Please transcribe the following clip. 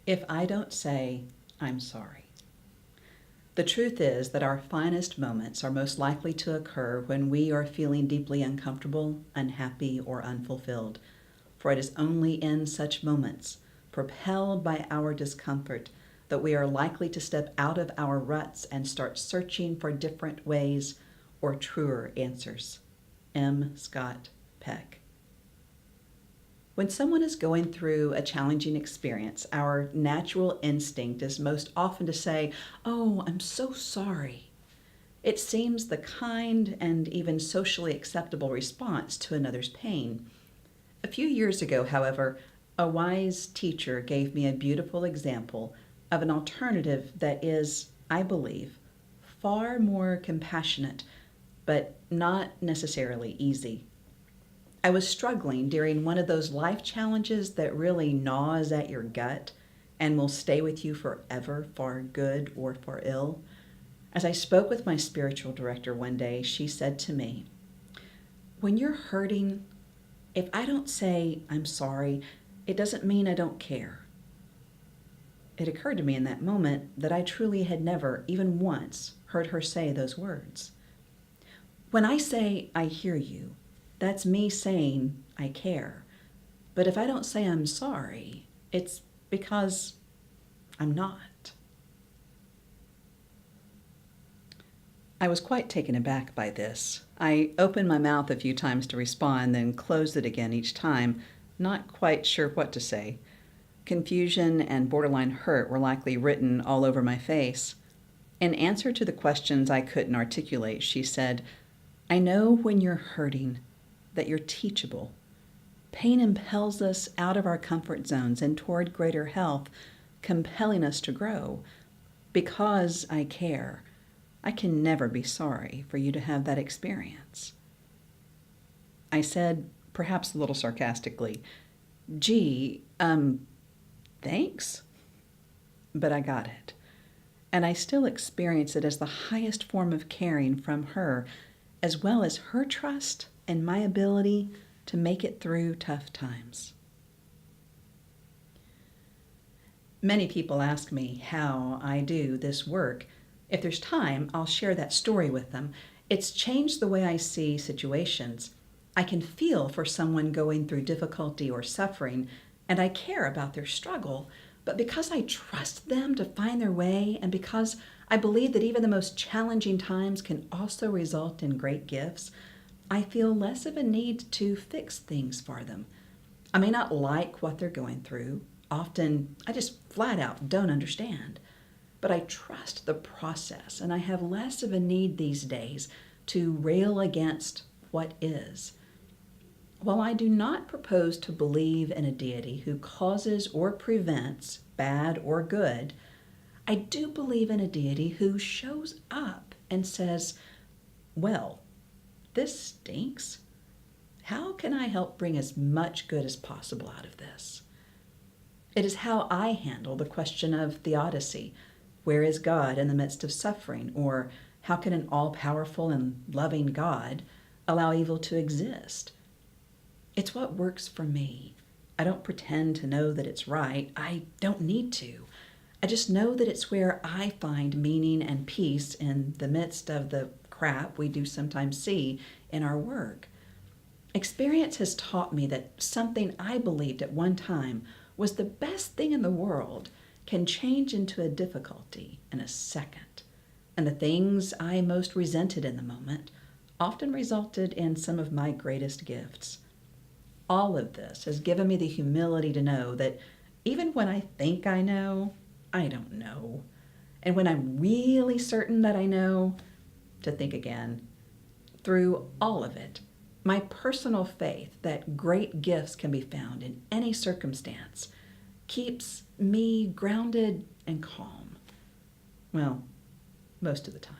If I don't say, I'm sorry. The truth is that our finest moments are most likely to occur when we are feeling deeply uncomfortable, unhappy, or unfulfilled. For it is only in such moments, propelled by our discomfort, that we are likely to step out of our ruts and start searching for different ways or truer answers. M. Scott Peck. When someone is going through a challenging experience, our natural instinct is most often to say, "Oh, I'm so sorry." It seems the kind and even socially acceptable response to another's pain. A few years ago, however, a wise teacher gave me a beautiful example of an alternative that is, I believe, far more compassionate, but not necessarily easy. I was struggling during one of those life challenges that really gnaws at your gut and will stay with you forever, for good or for ill. As I spoke with my spiritual director one day, she said to me, "When you're hurting, if I don't say I'm sorry, it doesn't mean I don't care." It occurred to me in that moment that I truly had never, even once, heard her say those words. When I say I hear you, that's me saying I care. But if I don't say I'm sorry, it's because I'm not. I was quite taken aback by this. I opened my mouth a few times to respond, then closed it again each time, not quite sure what to say. Confusion and borderline hurt were likely written all over my face. In answer to the questions I couldn't articulate, she said, "I know when you're hurting that you're teachable. Pain impels us out of our comfort zones and toward greater health, compelling us to grow. Because I care, I can never be sorry for you to have that experience." I said, perhaps a little sarcastically, "Gee, thanks?" But I got it. And I still experience it as the highest form of caring from her, as well as her trust in my ability to make it through tough times. Many people ask me how I do this work. If there's time, I'll share that story with them. It's changed the way I see situations. I can feel for someone going through difficulty or suffering, and I care about their struggle. But because I trust them to find their way, and because I believe that even the most challenging times can also result in great gifts, I feel less of a need to fix things for them. I may not like what they're going through. Often, I just flat out don't understand. But I trust the process, and I have less of a need these days to rail against what is. While I do not propose to believe in a deity who causes or prevents bad or good, I do believe in a deity who shows up and says, "Well, this stinks. How can I help bring as much good as possible out of this?" It is how I handle the question of theodicy. Where is God in the midst of suffering? Or how can an all-powerful and loving God allow evil to exist? It's what works for me. I don't pretend to know that it's right. I don't need to. I just know that it's where I find meaning and peace in the midst of the crap we do sometimes see in our work. Experience has taught me that something I believed at one time was the best thing in the world can change into a difficulty in a second. And the things I most resented in the moment often resulted in some of my greatest gifts. All of this has given me the humility to know that even when I think I know, I don't know. And when I'm really certain that I know, to think again. Through all of it, my personal faith that great gifts can be found in any circumstance keeps me grounded and calm. Well, most of the time.